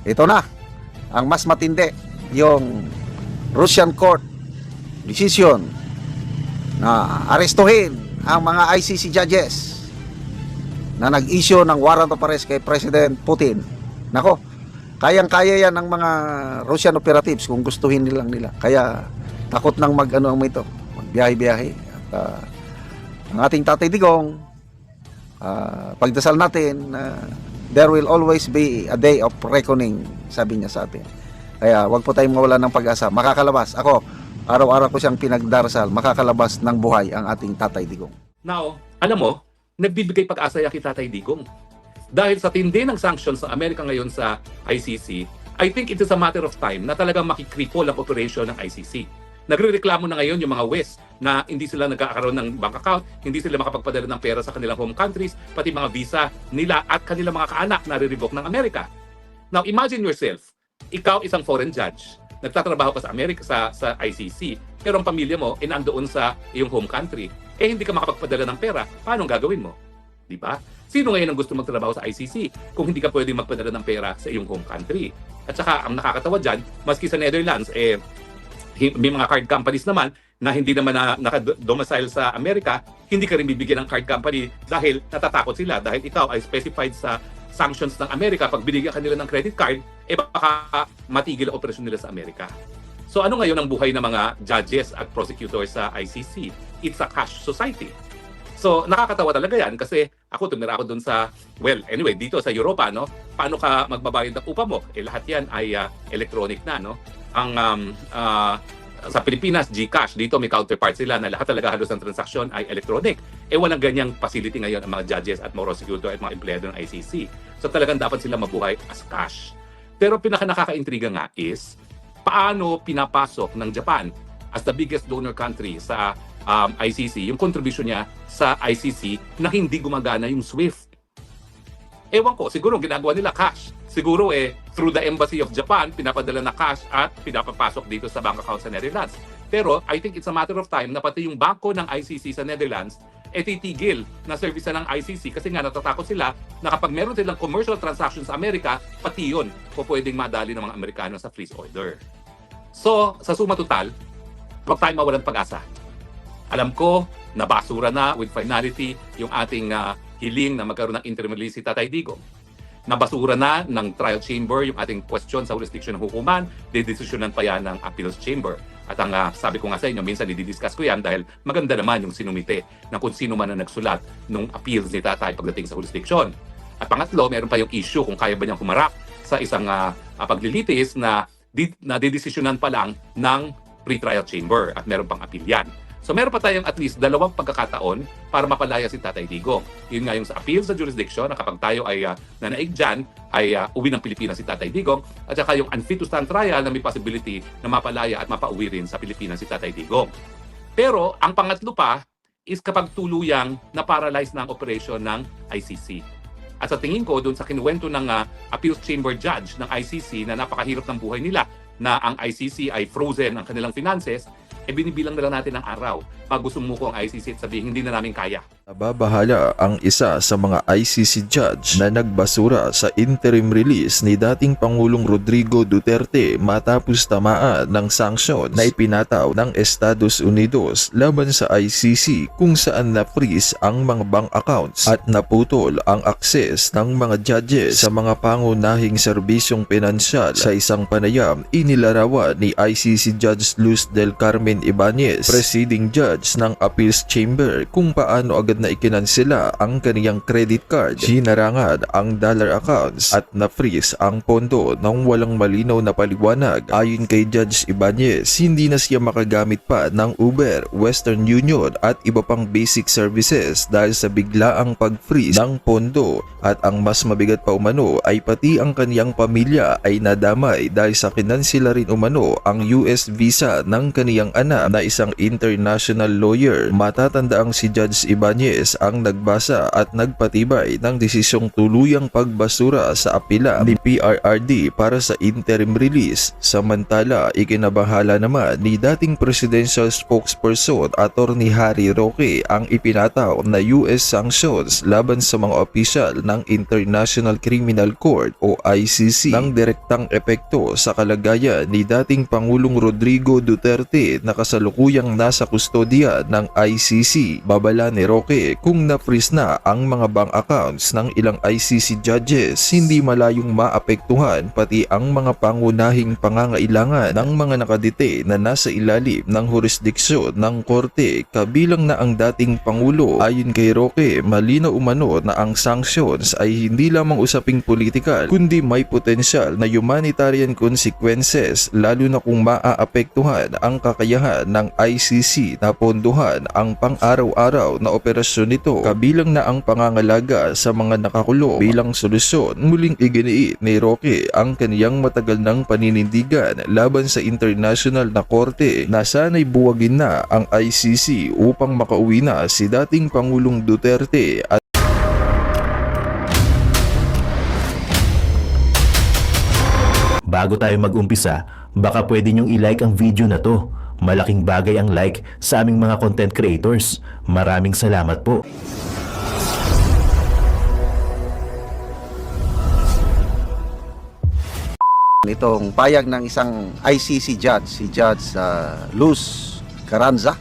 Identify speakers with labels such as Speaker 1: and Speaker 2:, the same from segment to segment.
Speaker 1: ito na, ang mas matindi, yung Russian court decision na arestuhin ang mga ICC judges na nag-issue ng warrant of arrest kay President Putin. Nako, kayang-kaya yan ng mga Russian operatives kung gustuhin nilang nila. Kaya takot nang mag-ano ang ito, magbiyahe-biyahe. At ang ating Tatay Digong, pagdasal natin, there will always be a day of reckoning, sabi niya sa atin. Kaya wag po tayong mawala ng pag-asa. Makakalabas. Ako, araw-araw ko siyang pinagdarasal, makakalabas ng buhay ang ating Tatay Digong.
Speaker 2: Now, alam mo, nagbibigay pag-asa yan kay Tatay Digong. Dahil sa tindi ng sanctions sa Amerika ngayon sa ICC, I think it is a matter of time na talagang makikripol ang operation ng ICC. Nagrereklamo na ngayon yung mga West na hindi sila nagkakaroon ng bank account, hindi sila makapagpadala ng pera sa kanilang home countries, pati mga visa nila at kanilang mga kaanak na re-revoke ng Amerika. Now, imagine yourself, ikaw isang foreign judge, nagtatrabaho ka sa Amerika sa ICC, pero ang pamilya mo nandoon sa iyong home country, hindi ka makapagpadala ng pera, paano gagawin mo? Di ba? Sino ngayon ang gusto magtrabaho sa ICC kung hindi ka pwedeng magpadala ng pera sa iyong home country? At saka, ang nakakatawa dyan, maski sa Netherlands, may mga card companies naman na hindi naman naka-domicile sa Amerika, hindi ka rin bibigyan ng card company dahil natatakot sila dahil ikaw ay specified sa sanctions ng Amerika. Pag binigyan kanila ng credit card, baka matigil ang operasyon nila sa Amerika. So ano ngayon ang buhay ng mga judges at prosecutors sa ICC? It's a cash society. So nakakatawa talaga yan kasi ako tumira ako dun sa, well, anyway, dito sa Europa, no? Paano ka magbabayad ng upa mo? Lahat yan ay electronic na, no? Sa Pilipinas, GCash, dito may counterpart sila na lahat talaga halos ng transaksyon ay electronic. Walang ganyang facility ngayon ang mga judges at mga prosecutor at mga empleyado ng ICC. So talagang dapat sila mabuhay as cash. Pero pinaka-nakakaintriga nga is, paano pinapasok ng Japan as the biggest donor country sa ICC, yung contribution niya sa ICC na hindi gumagana yung SWIFT. Ewan ko, siguro ginagawa nila cash. Siguro through the Embassy of Japan, pinapadala na cash at pinapapasok dito sa bank account sa Netherlands. Pero I think it's a matter of time na pati yung bangko ng ICC sa Netherlands titigil na service ng ICC kasi nga natatakot sila na kapag meron silang commercial transactions sa Amerika, pati yun po pwedeng madali ng mga Amerikano sa freeze order. So, sa suma total, huwag tayong mawalan pag-asa. Alam ko, nabasura na with finality yung ating hiling na magkaroon ng interim release si Tatay Digong. Nabasura na ng trial chamber yung ating question sa jurisdiction ng hukuman, didesisyonan pa yan ng appeals chamber. At ang sabi ko nga sa inyo, minsan i-discuss ko yan dahil maganda naman yung sinumite na kung sino man ang nagsulat ng appeals ni Tatay pagdating sa jurisdiction. At pangatlo, meron pa yung issue kung kaya ba niyang humarap sa isang paglilitis na didesisyonan pa lang ng pre-trial chamber at meron pang appeal yan. So meron pa tayong at least 2 pagkakataon para mapalaya si Tatay Digong. Yun nga yung sa appeal sa jurisdiction na kapag tayo ay nanaig dyan, ay uwi ng Pilipinas si Tatay Digong. At saka yung unfit to stand trial na may possibility na mapalaya at mapauwi rin sa Pilipinas si Tatay Digong. Pero ang pangatlo pa is kapag tuluyang na-paralyze na ang operation ng ICC. At sa tingin ko, doon sa kinuwento ng appeals chamber judge ng ICC na napakahirap ng buhay nila, na ang ICC ay frozen ang kanilang finances, binibilang na lang natin ang araw. Pag gusto mo ko ang ICC at sabihin, hindi na namin kaya.
Speaker 3: Nababahala ang isa sa mga ICC judge na nagbasura sa interim release ni dating Pangulong Rodrigo Duterte matapos tamaan ng sanctions na ipinataw ng Estados Unidos laban sa ICC kung saan na-freeze ang mga bank accounts at naputol ang akses ng mga judges sa mga pangunahing serbisyong pinansyal. Sa isang panayam, inilarawan ni ICC Judge Luz del Carmen Ibanez, presiding judge ng Appeals Chamber, kung paano agad na ikinansela ang kaniyang credit card, hinarangan ang dollar accounts at na-freeze ang pondo nang walang malinaw na paliwanag. Ayon kay Judge Ibanez, hindi na siya makagamit pa ng Uber, Western Union at iba pang basic services dahil sa biglaang pag-freeze ng pondo, at ang mas mabigat pa umano ay pati ang kaniyang pamilya ay nadamay dahil sa kinansela rin umano ang US visa ng kaniyang anak na isang international lawyer. Matatandaang si Judge Ibanez Ordonez ang nagbasa at nagpatibay ng desisyong tuluyang pagbasura sa apela ni PRRD para sa interim release. Samantala, ikinabahala naman ni dating presidential spokesperson Attorney Harry Roque ang ipinataw na US sanctions laban sa mga opisyal ng International Criminal Court o ICC ng direktang epekto sa kalagayan ni dating Pangulong Rodrigo Duterte na kasalukuyang nasa kustodiya ng ICC. Babala ni Roque, kung na-freeze na ang mga bank accounts ng ilang ICC judges, hindi malayong maapektuhan pati ang mga pangunahing pangangailangan ng mga nakadetain na nasa ilalim ng jurisdiksyon ng korte, kabilang na ang dating Pangulo. Ayon kay Roque, malinaw umano na ang sanctions ay hindi lamang usaping politikal kundi may potensyal na humanitarian consequences, lalo na kung maaapektuhan ang kakayahan ng ICC na pondohan ang pang-araw-araw na operasyon nito, kabilang na ang pangangalaga sa mga nakakulong. Bilang solusyon, muling iginiit ni Roque ang kaniyang matagal ng paninindigan laban sa international na korte na sana'y buwagin na ang ICC upang makauwi na si dating Pangulong Duterte at
Speaker 4: bago tayo mag-umpisa, baka pwede nyong i-like ang video na to. Malaking bagay ang like sa aming mga content creators. Maraming salamat po.
Speaker 1: Itong payag ng isang ICC judge, si Judge Luz Carranza.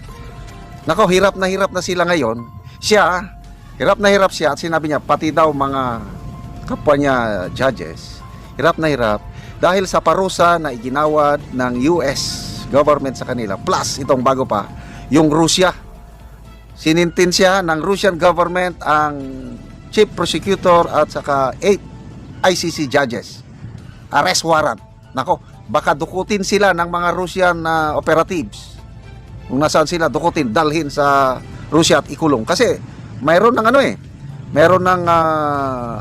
Speaker 1: Nako, hirap na sila ngayon. Hirap siya at sinabi niya, pati daw mga kapwa niya judges, hirap dahil sa parusa na iginawad ng US government sa kanila. Plus, itong bago pa, yung Russia. Sinintensya ng Russian government ang chief prosecutor at saka 8 ICC judges. Arrest warrant. Nako, baka dukutin sila ng mga Russian operatives. Kung nasaan sila, dukutin, dalhin sa Russia at ikulong. Kasi mayroon ng mayroon ng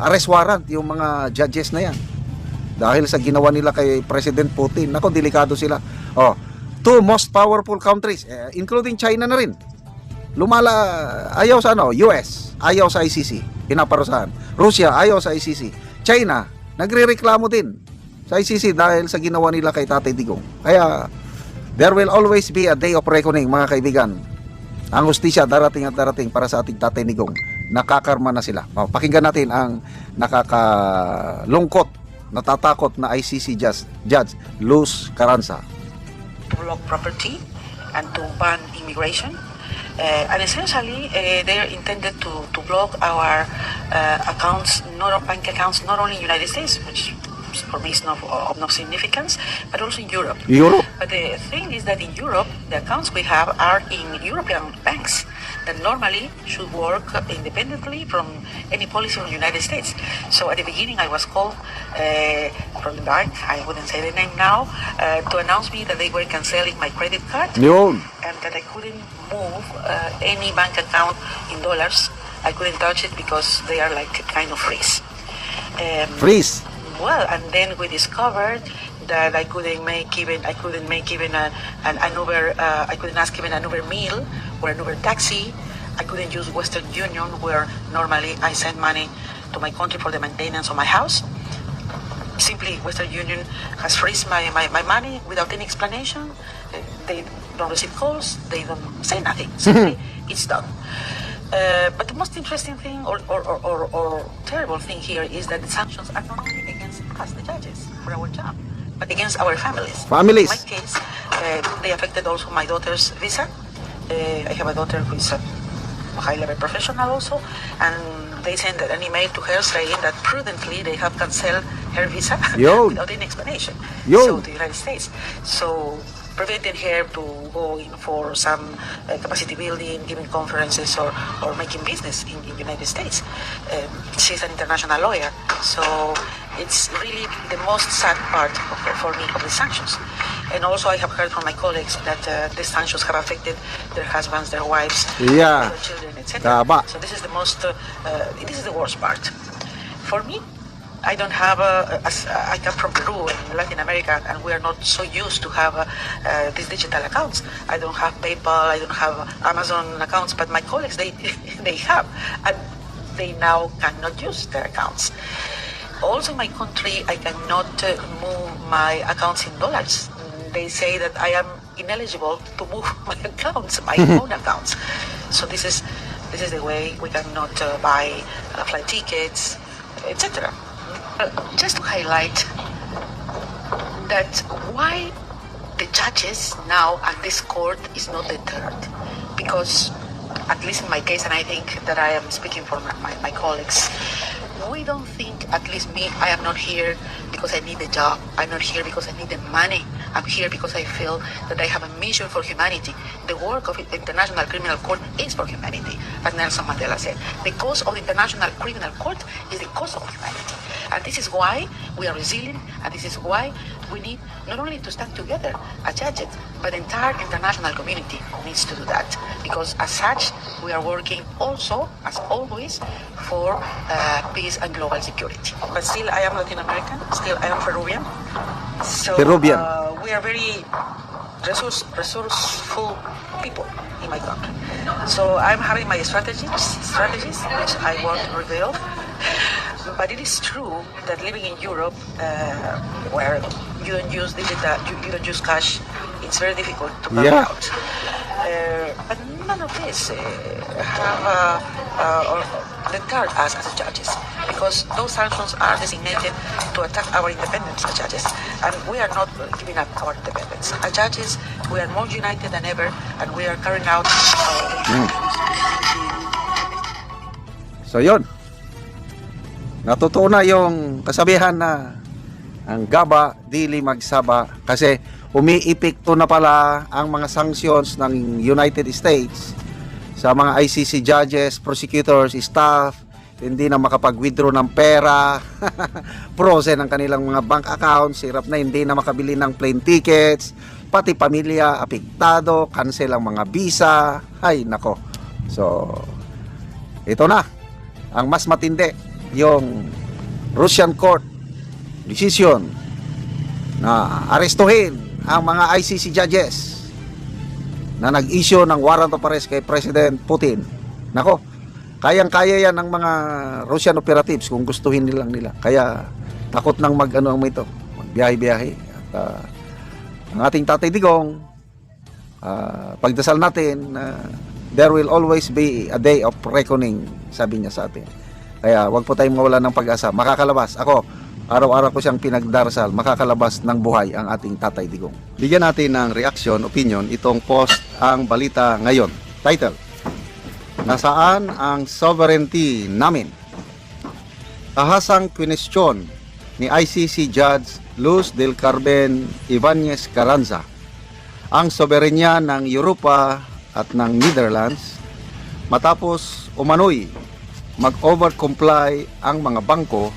Speaker 1: arrest warrant yung mga judges na yan. Dahil sa ginawa nila kay President Putin. Nako, delikado sila. Two most powerful countries, including China na rin. Ayaw sa US, ayaw sa ICC, pinaparusahan. Russia, ayaw sa ICC. China, nagrereklamo din sa ICC dahil sa ginawa nila kay Tatay Digong. Kaya, there will always be a day of reckoning, mga kaibigan. Ang hustisya darating at darating para sa ating Tatay Digong. Nakakarma na sila. Pakinggan natin ang nakakalungkot, natatakot na ICC Judge Luz Carranza.
Speaker 5: To block property and to ban immigration. And essentially, they are intended to block our accounts, bank accounts, not only in the United States, which for me is of no significance, but also in Europe. But the thing is that in Europe, the accounts we have are in European banks that normally should work independently from any policy in the United States. So at the beginning, I was called from the bank, I wouldn't say the name now, to announce me that they were canceling my credit card and that I couldn't move any bank account in dollars. I couldn't touch it because they are like kind of freeze.
Speaker 1: Freeze?
Speaker 5: Well, and then we discovered that I couldn't make even an Uber. I couldn't ask even an Uber meal or an Uber taxi. I couldn't use Western Union, where normally I send money to my country for the maintenance of my house. Simply, Western Union has freezed my money without any explanation. They don't receive calls. They don't say nothing. Simply, it's done. But the most interesting thing or terrible thing here is that the sanctions are not only against us, the judges, for our job, but against our families. In my case, they affected also my daughter's visa. I have a daughter who is a high-level professional also, and they sent an email to her saying that prudently they have canceled her visa without any explanation. So to the United States. So preventing her to go in for some capacity building, giving conferences or making business in the United States. She's an international lawyer, so it's really the most sad part for me of the sanctions. And also I have heard from my colleagues that the sanctions have affected their husbands, their wives, their children, etc. So this is the worst part. For me, I don't have I come from Peru in Latin America, and we are not so used to have these digital accounts. I don't have PayPal, I don't have Amazon accounts, but my colleagues, they they have, and they now cannot use their accounts. Also, in my country, I cannot move my accounts in dollars. They say that I am ineligible to move my accounts, my own accounts. So this is the way we cannot buy flight tickets, etc. Just to highlight that why the judges now at this court is not deterred, because at least in my case, and I think that I am speaking for my colleagues, we don't think, at least me, I am not here because I need a job. I'm not here because I need the money. I'm here because I feel that I have a mission for humanity. The work of the International Criminal Court is for humanity, as Nelson Mandela said. The cause of the International Criminal Court is the cause of humanity. And this is why we are resilient, and this is why we need not only to stand together as judges, but the entire international community needs to do that. Because as such, we are working also, as always, for peace and global security. But still, I am Latin American, still I am Peruvian. So
Speaker 1: Peruvian.
Speaker 5: We are very resourceful people in my country. So I'm having my strategies which I won't reveal. But it is true that living in Europe, where you don't use digital, you don't use cash, it's very difficult to carry
Speaker 1: Yeah.
Speaker 5: out. But none of this have or deterred us as judges, because those sanctions are designated to attack our independence as judges, and we are not giving up our independence. As judges, we are more united than ever, and we are carrying out our
Speaker 1: So yun, natutuo na yung kasabihan na ang gaba dili magsaba, kasi umiipikto na pala ang mga sanctions ng United States sa mga ICC judges, prosecutors, staff, hindi na makapag-withdraw ng pera, frozen ang kanilang mga bank accounts, hirap na hindi na makabili ng plane tickets, pati pamilya apektado, cancel ang mga visa, ay nako. So ito na ang mas matindi, yung Russian court decision na arestuhin ang mga ICC judges na nag-issue ng warrant of arrest kay President Putin. Nako, kayang-kaya yan ng mga Russian operatives kung gustuhin nilang nila. Kaya takot nang mag-ano ang ito, magbiyahe-biyahe. At ang ating Tatay Digong, pagdasal natin na there will always be a day of reckoning, sabi niya sa atin. Kaya wag po tayong mawala ng pag-asa. Makakalabas. Ako, araw-araw ko siyang pinagdarasal, makakalabas ng buhay ang ating Tatay Digong. Bigyan natin ng reaction, opinion, itong post ang balita ngayon. Title: Nasaan ang sovereignty namin? Tahasang kwestiyon ni ICC Judge Luz del Carmen Ibanez Carranza ang soberenya ng Europa at ng Netherlands matapos umano'y mag-overcomply ang mga bangko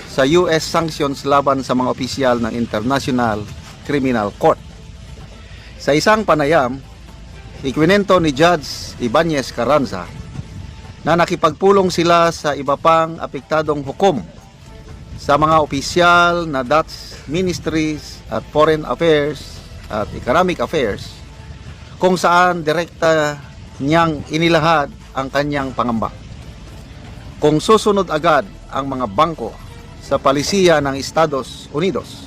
Speaker 1: sa US sanctions laban sa mga opisyal ng International Criminal Court. Sa isang panayam, ikwinento ni Judge Ibanez Carranza na nakipagpulong sila sa iba pang apektadong hukom sa mga opisyal na Dutch Ministries at Foreign Affairs at Economic Affairs, kung saan direkta niyang inilahad ang kanyang pangamba. Kung susunod agad ang mga bangko sa palisiya ng Estados Unidos,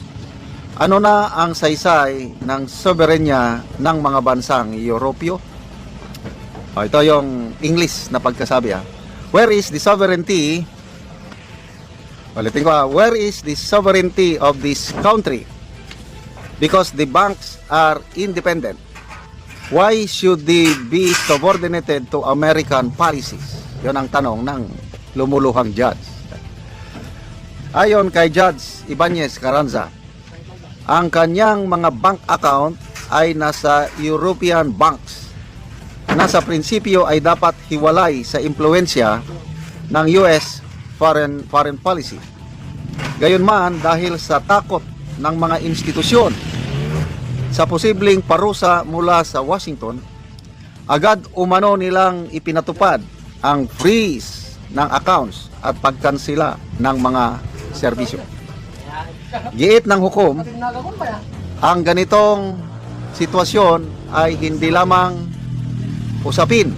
Speaker 1: ano na ang saysay ng soberenya ng mga bansang Europeo? Ito yung English na pagkasabi. Where is the sovereignty? Ulitin ko, where is the sovereignty of this country? Because the banks are independent. Why should they be subordinated to American policies? Yun ang tanong ng lumuluhang judge. Ayon kay Judge Ibanez Carranza, ang kanyang mga bank account ay nasa European banks na sa prinsipyo ay dapat hiwalay sa impluensya ng US foreign policy. Gayunman, dahil sa takot ng mga institusyon sa posibleng parusa mula sa Washington, agad umano nilang ipinatupad ang freeze ng accounts at pagkansela ng mga serbisyo. Giit ng hukom, ang ganitong sitwasyon ay hindi lamang usapin.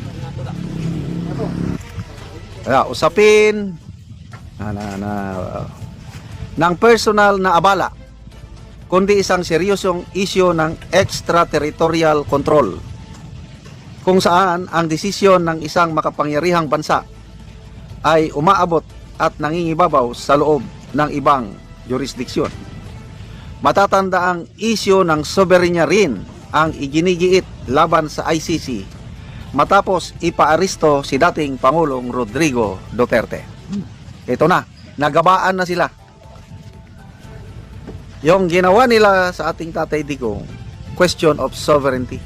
Speaker 1: Usapin ng personal na abala, kundi isang seryosong isyu ng extraterritorial control, kung saan ang desisyon ng isang makapangyarihang bansa ay umaabot at nangingibabaw sa loob ng ibang jurisdiksyon. Matatanda ang isyu ng soberenya rin ang iginigiit laban sa ICC matapos ipaaresto si dating Pangulong Rodrigo Duterte. Ito na, nagabaan na sila. Yung ginawa nila sa ating Tatay Digong, question of sovereignty.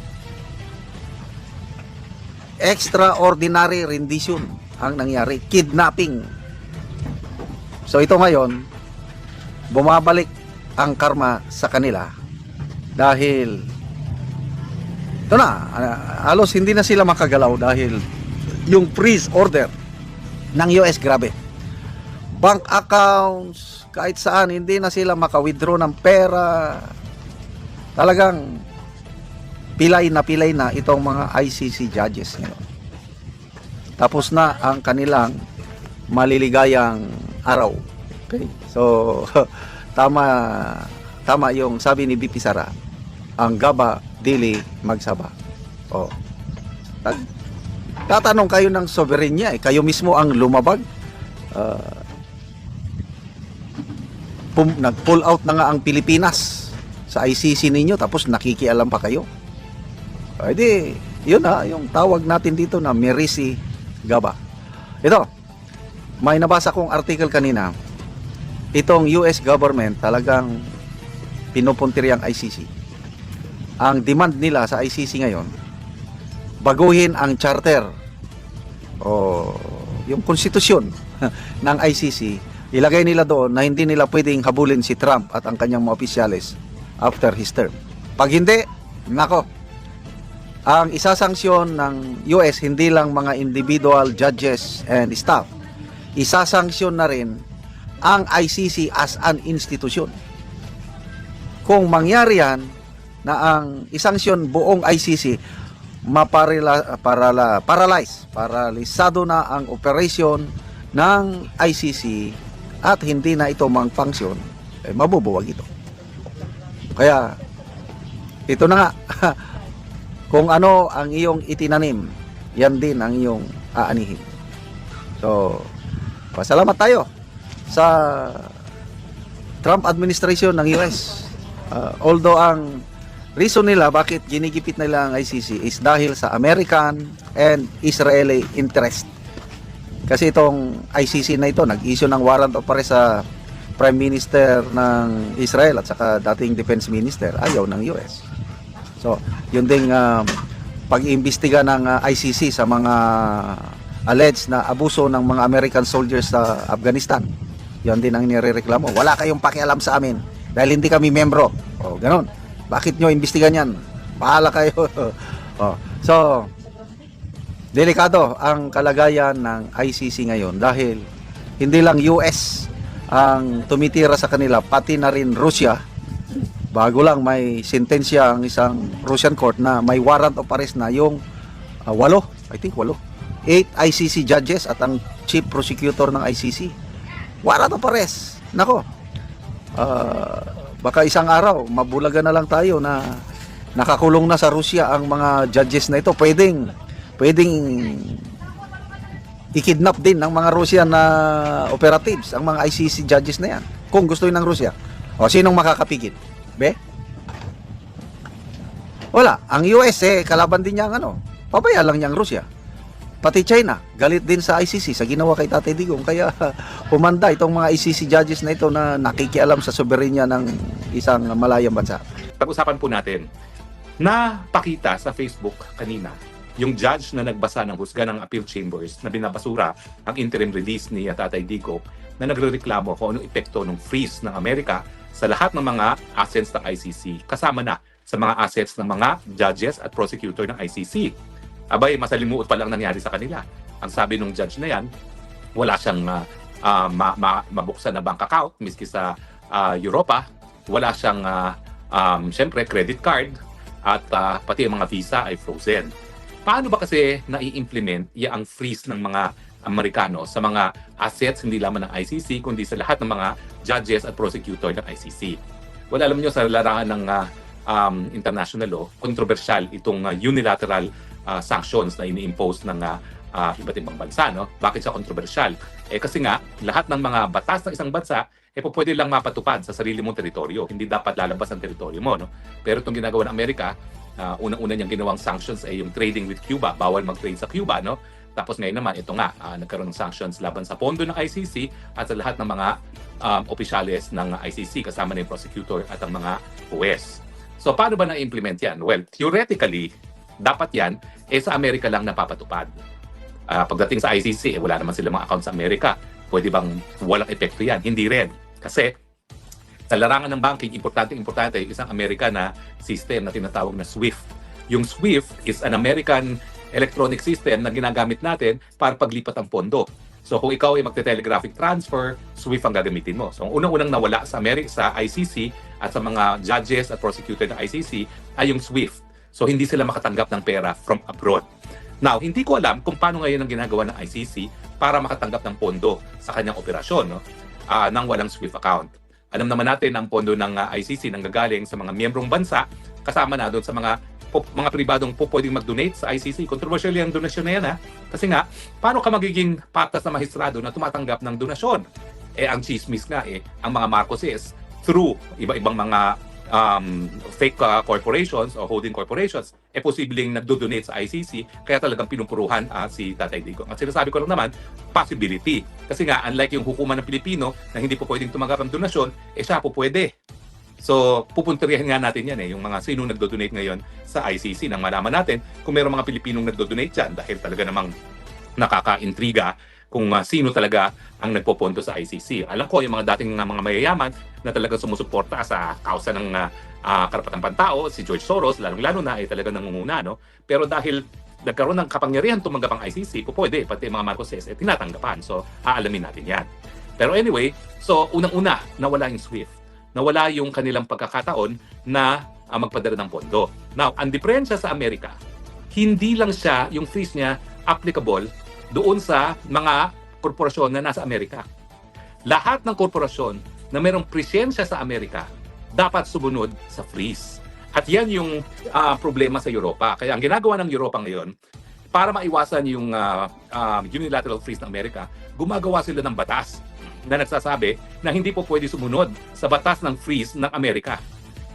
Speaker 1: Extraordinary rendition ang nangyari, kidnapping. So ito ngayon, bumabalik ang karma sa kanila dahil ito na, halos hindi na sila makagalaw dahil yung freeze order ng US, grabe. Bank accounts, kahit saan, hindi na sila maka-withdraw ng pera. Talagang pilay na itong mga ICC judges ngayon. Tapos na ang kanilang maliligayang araw. Okay? So, tama yung sabi ni BP Sara, ang gaba dili magsaba. Oh. Tatanong kayo ng soberenya, kayo mismo ang lumabag. Nag-pull out na nga ang Pilipinas sa ICC ninyo, tapos nakikialam pa kayo. Di, yun yung tawag natin dito na Merisi Gaba. Ito, may nabasa kong article kanina. Itong US government talagang pinupuntirya ang ICC. Ang demand nila sa ICC ngayon, baguhin ang charter o yung konstitusyon ng ICC. Ilagay nila doon na hindi nila pwedeng habulin si Trump at ang kanyang mga opisyales after his term. Pag hindi, nako, ang isasanksyon ng US hindi lang mga individual judges and staff, isasanksyon na rin ang ICC as an institution. Kung mangyari yan, na ang isanksyon buong ICC, paralisado na ang operasyon ng ICC at hindi na ito mang-function, mabubuwag ito. Kaya, ito na nga, kung ano ang iyong itinanim, yan din ang iyong aanihin. So, pasalamat tayo sa Trump administration ng US. Although ang reason nila bakit ginigipit nila ang ICC is dahil sa American and Israeli interest. Kasi itong ICC na ito, nag-issue ng warrant of arrest sa Prime Minister ng Israel at saka dating Defense Minister, ayaw ng US. So, yun ding pag-iimbestiga ng ICC sa mga alleged na abuso ng mga American soldiers sa Afghanistan. Yun din ang nirereklamo. Wala kayong pakialam sa amin dahil hindi kami membro. O, ganun. Bakit nyo imbestigan yan? Bahala kayo. So, delikado ang kalagayan ng ICC ngayon dahil hindi lang US ang tumitira sa kanila, pati na rin Russia. Bago lang may sentensya ang isang Russian court na may warrant of arrest na yung 8 ICC judges at ang chief prosecutor ng ICC. Warrant of arrest. Nako. Baka isang araw, mabulagan na lang tayo na nakakulong na sa Russia ang mga judges na ito. Pwedeng i-kidnap din ng mga Russian na operatives ang mga ICC judges na yan. Kung gusto yun ng Russia. O, sinong makakapigil? Be? Wala. Ang US, kalaban din niya ang pabaya lang niya ang Russia. Pati China, galit din sa ICC sa ginawa kay Tatay Digong. Kaya umanda itong mga ICC judges na ito na nakikialam sa soberenya ng isang malayang bansa.
Speaker 2: Pag-usapan po natin, napakita sa Facebook kanina yung judge na nagbasa ng husga ng appeal chambers na binabasura ang interim release ni Tatay Digong na nagrereklamo kung anong epekto ng freeze ng Amerika sa lahat ng mga assets ng ICC, kasama na sa mga assets ng mga judges at prosecutor ng ICC. Abay, masalimuot pa lang nangyari sa kanila. Ang sabi ng judge na yan, wala siyang mabuksan na bank account, miski sa Europa, wala siyang syempre credit card at pati ang mga visa ay frozen. Paano ba kasi nai-implement ang freeze ng mga Amerikano sa mga assets hindi lamang ng ICC kundi sa lahat ng mga judges at prosecutor ng ICC? Well, alam niyo sa larangan ng international law, controversial itong unilateral sanctions na ini-impose ng iba't ibang bansa, no? Bakit siya controversial? Kasi nga lahat ng mga batas ng isang bansa pwede lang mapatupad sa sarili mong teritoryo. Hindi dapat lalabas ang teritoryo mo, no? Pero itong ginagawa ng Amerika, unang-una niyang ginawang sanctions ay yung trading with Cuba. Bawal mag-trade sa Cuba, no? Tapos ngayon naman, ito nga, nagkaroon ng sanctions laban sa pondo ng ICC at sa lahat ng mga opisyales ng ICC, kasama na yung prosecutor at ang mga huwes. So, paano ba na-implement yan? Well, theoretically, dapat yan, sa Amerika lang napapatupad. Pagdating sa ICC, wala naman sila mga account sa Amerika. Pwede bang walang epekto yan? Hindi rin. Kasi, sa larangan ng banking, importante yung isang Amerika na system na tinatawag na SWIFT. Yung SWIFT is an American electronic system na ginagamit natin para paglipat ang pondo. So kung ikaw ay magte-telegraphic transfer, SWIFT ang gagamitin mo. So unang-unang nawala sa sa ICC at sa mga judges at prosecutor ng ICC ay yung SWIFT. So hindi sila makatanggap ng pera from abroad. Now, hindi ko alam kung paano ngayon ang ginagawa ng ICC para makatanggap ng pondo sa kanyang operasyon, no? Nang walang SWIFT account. Alam naman natin ang pondo ng ICC nanggagaling sa mga miyembrong bansa, kasama na doon sa mga pribadong pwedeng mag-donate sa ICC. Controversial yung donasyon na yan, ha? Kasi nga, paano ka magiging patas na mahistrado na tumatanggap ng donasyon? Ang chismis nga, ang mga Marcoses, through iba-ibang mga fake corporations o holding corporations, posibleng nagdo-donate sa ICC, kaya talagang pinumpuruhan si Tatay Digong. At sinasabi ko lang naman, possibility. Kasi nga, unlike yung hukuman ng Pilipino na hindi po pwedeng tumanggap ng donasyon, siya po pwede. So, pupunterihan nga natin yan yung mga sino nagdo-donate ngayon sa ICC nang malaman natin kung mayroong mga Pilipinong nagdo-donate dyan dahil talaga namang nakaka-intriga kung sino talaga ang nagpoponto sa ICC. Alam ko yung mga dating mga mayayaman na talagang sumusuporta sa kausa ng karapatang pantao, si George Soros, lalong-lalo na talaga nangunguna, no? Pero dahil nagkaroon ng kapangyarihan tumanggap ang ICC, pwede, pati mga Marcoses, tinatanggapan. So, aalamin natin yan. Pero anyway, so unang-una, nawala yung SWIFT. Nawala yung kanilang pagkakataon na magpadala ng pondo. Now, ang diferensya sa Amerika, hindi lang siya, yung freeze niya, applicable doon sa mga korporasyon na nasa Amerika. Lahat ng korporasyon na mayroong presensya sa Amerika, dapat sumunod sa freeze. At yan yung problema sa Europa. Kaya ang ginagawa ng Europa ngayon, para maiwasan yung unilateral freeze ng Amerika, gumagawa sila ng batas na nagsasabi na hindi po pwede sumunod sa batas ng freeze ng Amerika.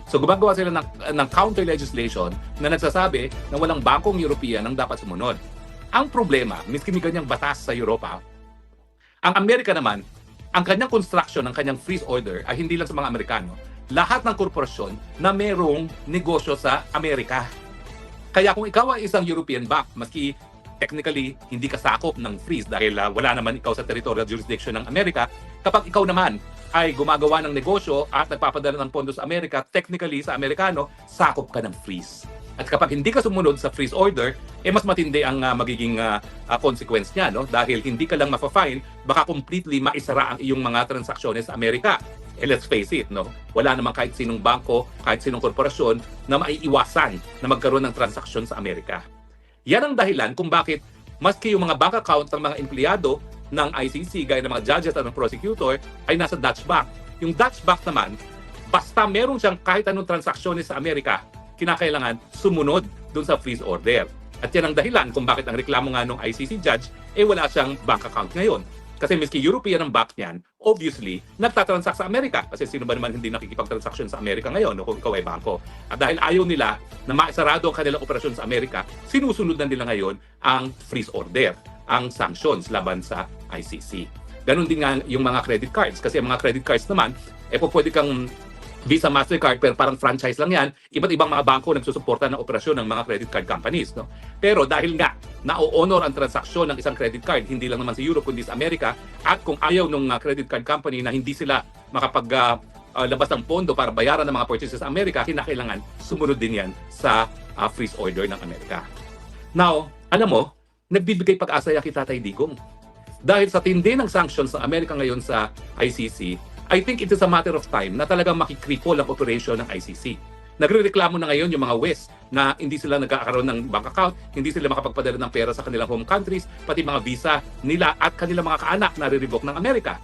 Speaker 2: So gumagawa sila ng counter legislation na nagsasabi na walang bangkong European ang dapat sumunod. Ang problema, miski may ganyang batas sa Europa, ang Amerika naman, ang kanyang construction ng kanyang freeze order ay hindi lang sa mga Amerikano. Lahat ng korporasyon na merong negosyo sa Amerika. Kaya kung ikaw ay isang European bank, maski technically, hindi ka sakop ng freeze dahil wala naman ikaw sa territorial jurisdiction ng Amerika. Kapag ikaw naman ay gumagawa ng negosyo at nagpapadala ng pondo sa Amerika, technically sa Amerikano, sakop ka ng freeze. At kapag hindi ka sumunod sa freeze order, mas matindi ang magiging consequence niya, no? Dahil hindi ka lang ma-fine, baka completely maisara ang iyong mga transaksyones sa Amerika. Let's face it, no? Wala naman kahit sinong bangko, kahit sinong korporasyon na maiiwasan na magkaroon ng transaksyon sa Amerika. Yan ang dahilan kung bakit maski yung mga bank account ng mga empleyado ng ICC, gaya ng mga judges at ng prosecutor, ay nasa Dutch bank. Yung Dutch bank naman, basta meron siyang kahit anong transaksyon sa Amerika, kinakailangan sumunod dun sa freeze order. At yan ang dahilan kung bakit ang reklamo nga ng ICC judge, wala siyang bank account ngayon. Kasi miski European ang bank niyan, obviously, nagtatransact sa Amerika. Kasi sino ba naman hindi nakikipagtransaksyon sa Amerika ngayon kung ikaw ay bangko. At dahil ayaw nila na maisarado ang kanilang operasyon sa Amerika, sinusunod na nila ngayon ang freeze order, ang sanctions laban sa ICC. Ganon din nga yung mga credit cards. Kasi ang mga credit cards naman, pwede kang Visa, Mastercard, pero parang franchise lang yan. Iba't ibang mga bangko nagsusuporta ng operasyon ng mga credit card companies, no? Pero dahil nga na-honor ang transaksyon ng isang credit card, hindi lang naman sa Europe kundi sa Amerika, at kung ayaw ng credit card company na hindi sila makapaglabas ng pondo para bayaran ng mga purchases sa Amerika, kinakailangan sumunod din yan sa freeze order ng Amerika. Now, alam mo, nagbibigay pag-asa yan kay Tatay Digong. Dahil sa tindi ng sanctions ng Amerika ngayon sa ICC, I think it is a matter of time na talagang makikripol ang operation ng ICC. Nagrereklamo na ngayon yung mga West na hindi sila nagkakaroon ng bank account, hindi sila makapagpadala ng pera sa kanilang home countries, pati mga visa nila at kanilang mga kaanak na re-revoke ng Amerika.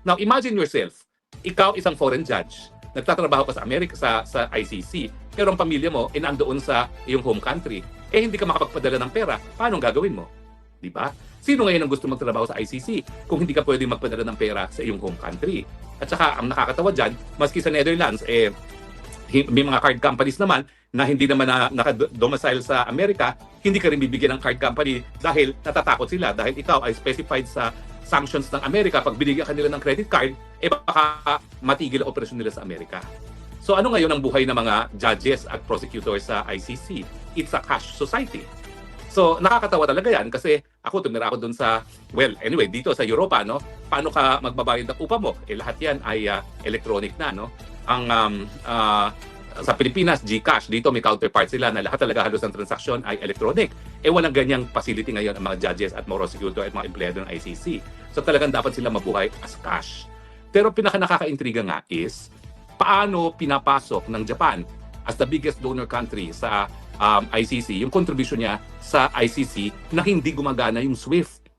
Speaker 2: Now, imagine yourself, ikaw isang foreign judge, nagtatrabaho ka sa Amerika sa ICC, pero ang pamilya mo nandoon sa iyong home country, hindi ka makapagpadala ng pera, paano ang gagawin mo? Di ba? Sino ngayon ang gusto magtrabaho sa ICC kung hindi ka pwedeng magpadala ng pera sa iyong home country? At saka, ang nakakatawa dyan, maski sa Netherlands, may mga card companies naman na hindi naman naka-domicile sa Amerika, hindi ka rin bibigyan ng card company dahil natatakot sila dahil ikaw ay specified sa sanctions ng Amerika. Pag binigyan ka nila ng credit card, baka matigil ang operasyon nila sa Amerika. So ano ngayon ang buhay ng mga judges at prosecutors sa ICC? It's a cash society. So nakakatawa talaga yan kasi ako tumira ako dun sa, well, anyway, dito sa Europa, no? Paano ka magbabayad ng upa mo? Lahat yan ay electronic na, no? Ang sa Pilipinas, GCash, dito may counterpart sila na lahat talaga halos ng transaksyon ay electronic. Walang ganyang facility ngayon ang mga judges at mga prosecutor at mga empleyado ng ICC. So talagang dapat sila mabuhay as cash. Pero pinaka-nakakaintriga nga is, paano pinapasok ng Japan as the biggest donor country sa ICC, yung contribution niya sa ICC na hindi gumagana yung SWIFT.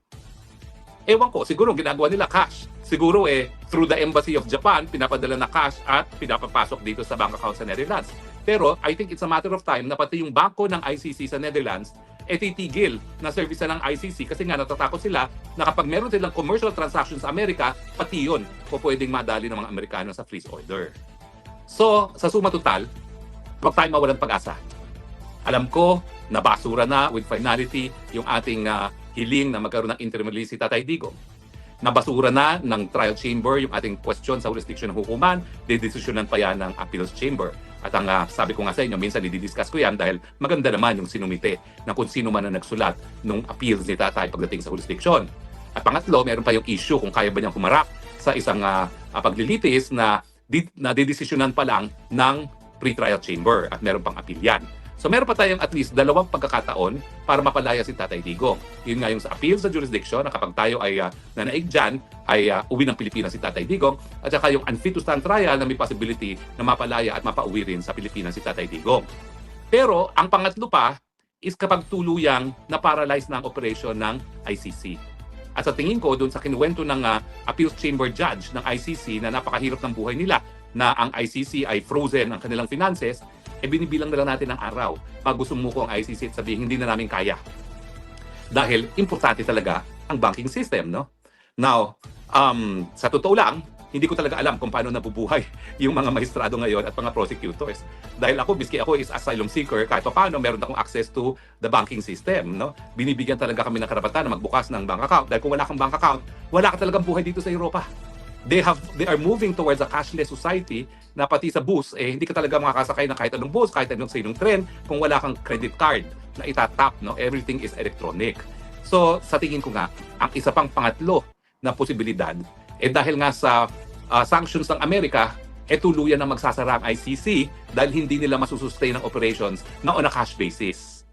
Speaker 2: Ewan ko, siguro ginagawa nila cash. Siguro through the Embassy of Japan, pinapadala na cash at pinapapasok dito sa bank account sa Netherlands. Pero I think it's a matter of time na pati yung bangko ng ICC sa Netherlands titigil na service ng ICC kasi nga natatakot sila na kapag meron silang commercial transactions sa Amerika, pati yun pwedeng madali ng mga Amerikano sa freeze order. So, sa suma total, huwag tayong mawalan pag-asa. Alam ko, nabasura na with finality yung ating hiling na magkaroon ng interim release si Tatay Digong. Nabasura na ng trial chamber yung ating question sa jurisdiction ng hukuman, didesisyonan pa yan ng appeals chamber. At ang sabi ko nga sa inyo, minsan i-discuss ko yan dahil maganda naman yung sinumite ng kung sino man na nagsulat ng appeals ni Tatay pagdating sa jurisdiction. At pangatlo, meron pa yung issue kung kaya ba niyang humarap sa isang paglilitis na didesisyonan pa lang ng pre-trial chamber at meron pang appeal yan. So meron pa tayong at least 2 pagkakataon para mapalaya si Tatay Digong. Yun nga yung sa appeal sa jurisdiction na kapag tayo ay nanaig dyan, ay uwi ng Pilipinas si Tatay Digong. At saka yung unfit to stand trial na may possibility na mapalaya at mapauwi rin sa Pilipinas si Tatay Digong. Pero ang pangatlo pa is kapag tuluyang na-paralyze na ang operation ng ICC. At sa tingin ko, doon sa kinuwento ng appeals chamber judge ng ICC na napakahirap ng buhay nila, na ang ICC ay frozen ang kanilang finances, binibilang na lang natin ng araw. Pag gusto mo ko ang ICC at sabihin, hindi na namin kaya. Dahil importante talaga ang banking system, no? Now, sa totoo lang, hindi ko talaga alam kung paano nabubuhay yung mga maestrado ngayon at mga prosecutors. Dahil ako, biski ako is asylum seeker, kahit pa paano, meron akong access to the banking system, no? Binibigyan talaga kami ng karapatan na magbukas ng bank account. Dahil kung wala kang bank account, wala ka talagang buhay dito sa Europa. They are moving towards a cashless society na pati sa bus, hindi ka talaga makakasakay ng kahit anong bus, kahit anong sinong tren, kung wala kang credit card na itatap, no? Everything is electronic. So, sa tingin ko nga, ang isa pang pangatlo na posibilidad, dahil nga sa sanctions ng Amerika, tuluyan na magsasara ang ICC dahil hindi nila masusustain ang operations na on a cash basis.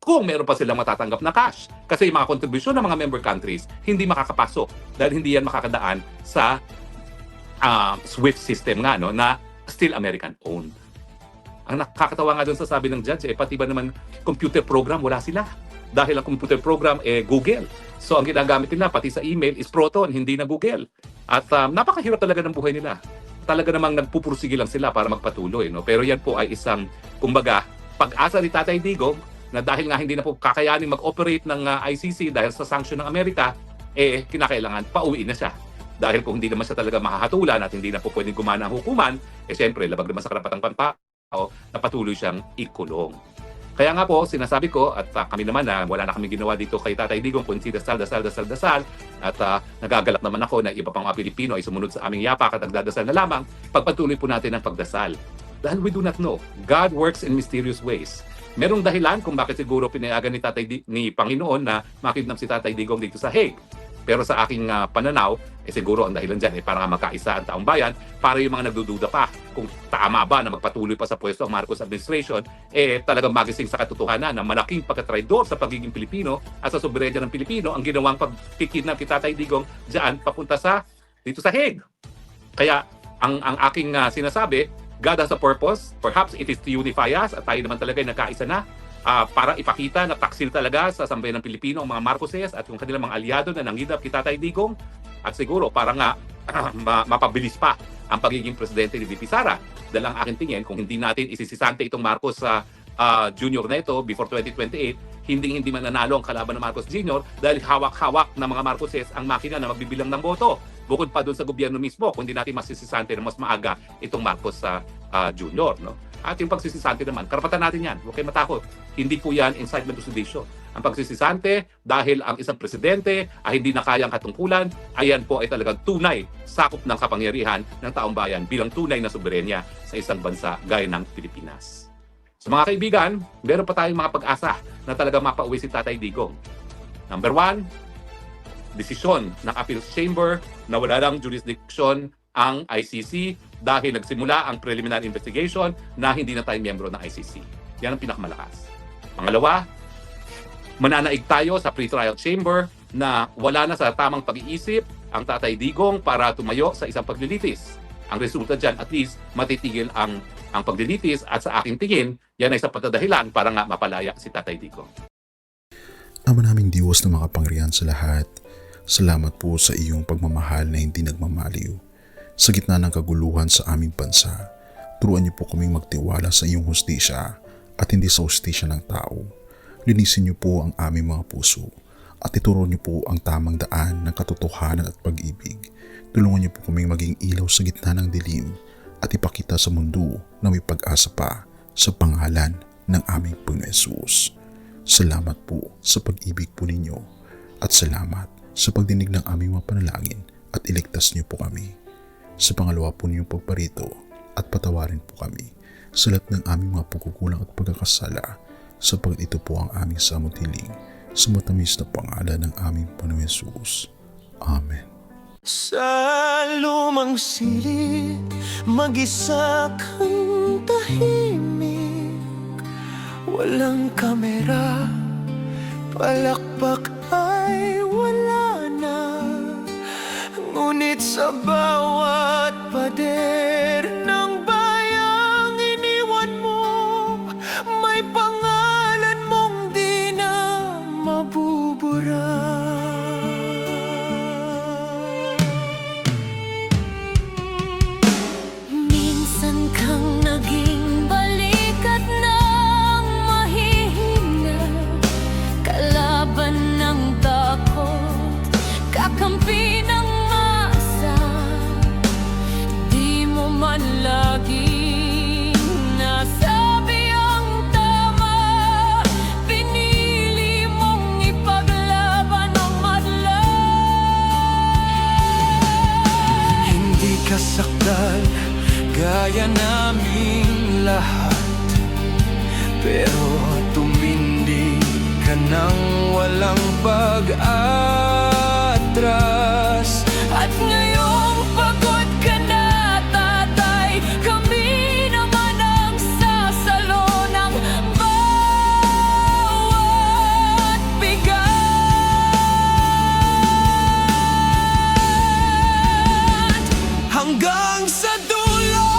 Speaker 2: Kung meron pa silang matatanggap na cash. Kasi yung mga kontribusyon ng mga member countries, hindi makakapasok dahil hindi yan makakadaan sa SWIFT system nga, no, na still American-owned. Ang nakakatawa nga doon sa sabi ng judge, pati ba naman computer program, wala sila. Dahil ang computer program, Google. So ang ginagamit nila, pati sa email, is Proton, hindi na Google. At napakahirap talaga ng buhay nila. Talaga namang nagpupursige lang sila para magpatuloy. No? Pero yan po ay isang, kumbaga, pag-asa ni Tatay Digong, na dahil nga hindi na po kakayanin mag-operate ng ICC dahil sa sanction ng Amerika, kinakailangan pauwi na siya. Dahil kung hindi naman siya talaga makahatulan at hindi na po pwedeng gumana ang hukuman, siyempre, labag naman sa karapatang pantao na patuloy siyang ikulong. Kaya nga po, sinasabi ko, at kami naman na wala na kami ginawa dito kay Tatay Digong, kundi dasal. At nagagalak naman ako na iba pang mga Pilipino ay sumunod sa aming yapak at nagdadasal na lamang, pagpatuloy po natin ang pagdasal. Dahil we do not know. God works in mysterious ways. Merong dahilan kung bakit siguro pinayagan ni Panginoon na makidnap si Tatay Digong dito sa Hague. Pero sa aking pananaw, siguro ang dahilan dyan para nga magkaisa ang taong bayan, para yung mga nagdududa pa kung tama ba na magpatuloy pa sa pwesto ang Marcos administration, talagang magising sa katotohanan na malaking pagkatraidor sa pagiging Pilipino at sa soberenya ng Pilipino ang ginawang pagkikidnap kay Tatay Digong dyan papunta dito sa Hague. Kaya ang aking sinasabi, God has a purpose. Perhaps it is to unify us at tayo naman talaga ay nagkaisa na para ipakita na taksil talaga sa sambayan ng Pilipino ang mga Marcoses at yung kanilang mga aliado na nanginidap kay Tatay Digong at siguro para nga mapabilis pa ang pagiging presidente ni VP Sara. Dahil ang aking tingin, kung hindi natin isisisante itong Marcos Jr. na ito before 2028, hindi mananalo ang kalaban ng Marcos Jr. dahil hawak-hawak ng mga Marcoses ang makina na magbibilang ng boto. Bukod pa doon sa gobyerno mismo, kung hindi natin masisisante na mas maaga itong Marcos Jr. No? At yung pagsisisante naman, karapatan natin yan. Huwag kayo matakot. Hindi po yan incitement to sedition. Ang pagsisisante, dahil ang isang presidente ay hindi na kayang katungkulan, ayan po ay talagang tunay sakop ng kapangyarihan ng taong bayan bilang tunay na soberenya sa isang bansa gaya ng Pilipinas. So mga kaibigan, meron pa tayong mga pag-asa na talaga mapauwi si Tatay Digong. Number 1, desisyon ng Appeals Chamber na wala lang jurisdiction ang ICC dahil nagsimula ang preliminary investigation na hindi na tayo miyembro ng ICC. Yan ang pinakamalakas. Pangalawa, mananaig tayo sa pre-trial chamber na wala na sa tamang pag-iisip ang Tatay Digong para tumayo sa isang paglilitis. Ang resulta dyan, at least, matitigil ang paglilitis at sa aking tingin, yan ay sapat na dahilan para nga mapalaya si Tatay Digong.
Speaker 6: Ama naming Diyos na makapangyarihan sa lahat, salamat po sa iyong pagmamahal na hindi nagmamaliw. Sa gitna ng kaguluhan sa aming bansa, turuan niyo po kaming magtiwala sa iyong hustisya at hindi sa hustisya ng tao. Linisin niyo po ang aming mga puso at ituro niyo po ang tamang daan ng katotohanan at pag-ibig. Tulungan niyo po kaming maging ilaw sa gitna ng dilim at ipakita sa mundo na may pag-asa pa sa pangalan ng aming Panginoon Hesus. Salamat po sa pag-ibig po ninyo at salamat sa pagdinig ng aming mga panalangin at iligtas niyo po kami. Sa pangalawa po ninyong pagparito at patawarin po kami sa lahat ng aming mga pagkukulang at pagkakasala sapagkat ito po ang aming samot hiling sa matamis na pangalan ng aming Panginoon Hesus. Amen.
Speaker 7: Sa lumang silid, mag-isa kang tahimik. Walang kamera, palakpak ay wala na. Ngunit sa bawat pader ng bayang iniwan mo, may pangalan mong di na mabubura.
Speaker 8: Minsan kang naging balikat ng mahihina, kalaban ng takot, kakampi ng masa. Di mo man laging nasabi ang tama, pinili mong ipaglaban ang madla.
Speaker 7: Hindi ka sakdal gaya naming lahat, pero tumindi ka nang walang pag-atras. At ngayong pagod ka na, tatay, kami naman ang sasalo ng bawat bigat. Hanggang sa dulo,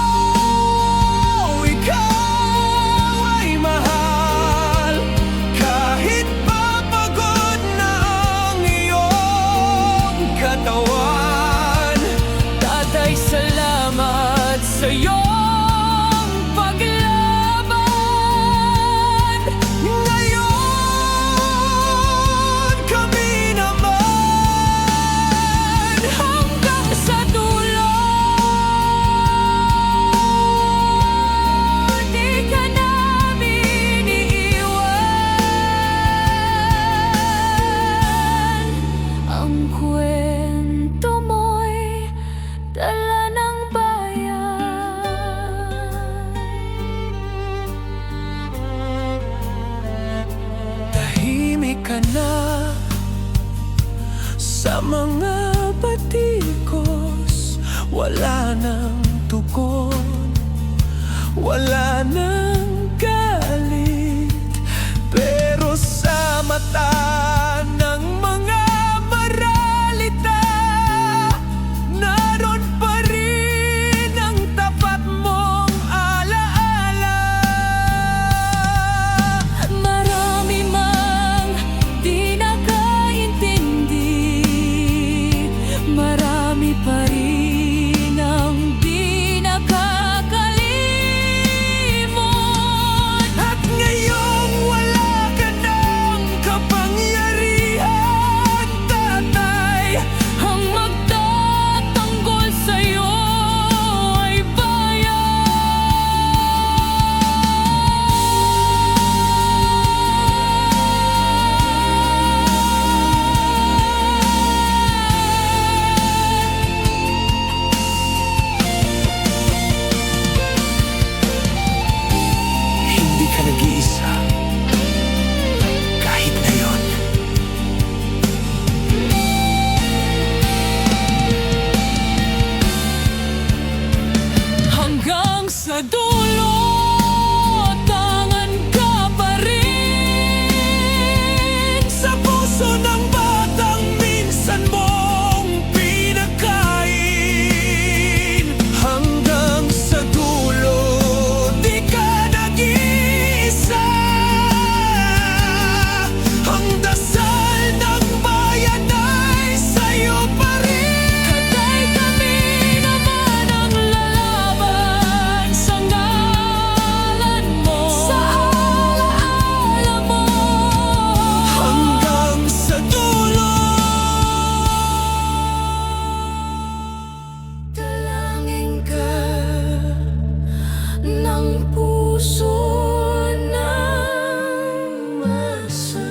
Speaker 7: ikaw ay mahal. Kahit papagod na ang iyong katawan. Tatay, salamat sa iyong paglaban. Ngayon, kami naman hanggang sa dulo. Di ka namin iiwan. Ang kwento mo'y dala ng bayan. Tahimik ka na
Speaker 8: sa mga batikos. Wala nang tugon, wala nang galit, pero sa mata ng mga maralita, naroon pa rin ang tapat mong alaala.
Speaker 7: Marami mang di nakaintindi, marami pa rin ang di nakakalimot.
Speaker 8: At ngayong wala ka ng kapangyarihan, tatay,
Speaker 7: Ang magtatanggol sa'yo ay
Speaker 8: hindi ka nag-iisa. Kahit ngayon.
Speaker 7: hanggang sa dulo, tangan ka pa rin.
Speaker 8: Sa puso ng batang minsan mong pinakain. Hanggang sa dulo, di ka nag-iisa. Ang dasal ng bayan ay sa'yo pa rin.
Speaker 7: Katay kami naman ang lalaban sa ngalan mo, sa alaala mo.
Speaker 8: Hanggang sa dulo.
Speaker 7: Dalangin ka ng puso ng masa.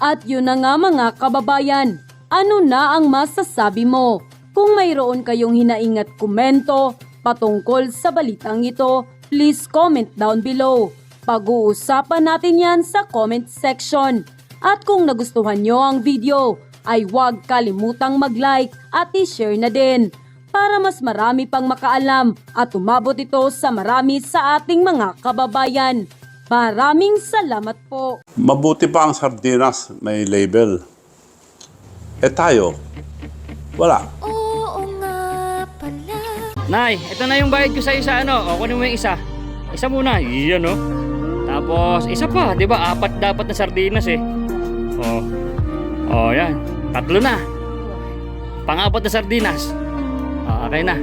Speaker 9: At yun na nga mga kababayan, ano na ang masasabi mo? Kung mayroon kayong hinaingat komento patungkol sa balitang ito, please comment down below. Pag-uusapan natin yan sa comment section. At kung nagustuhan nyo ang video, ay huwag kalimutang mag-like at i-share na din para mas marami pang makaalam at umabot ito sa marami sa ating mga kababayan. Maraming salamat po.
Speaker 10: Mabuti pa ang sardinas, may label. Eh tayo, wala.
Speaker 7: Oo nga pala.
Speaker 11: Nay, ito na yung bayad ko sa isa, ano? O, kunin mo yung isa. Isa muna, iyan, no? Tapos, isa pa, di ba? 4 dapat na sardinas, eh. O, yan. 3 na. Pang-4 na sardinas. O, okay na.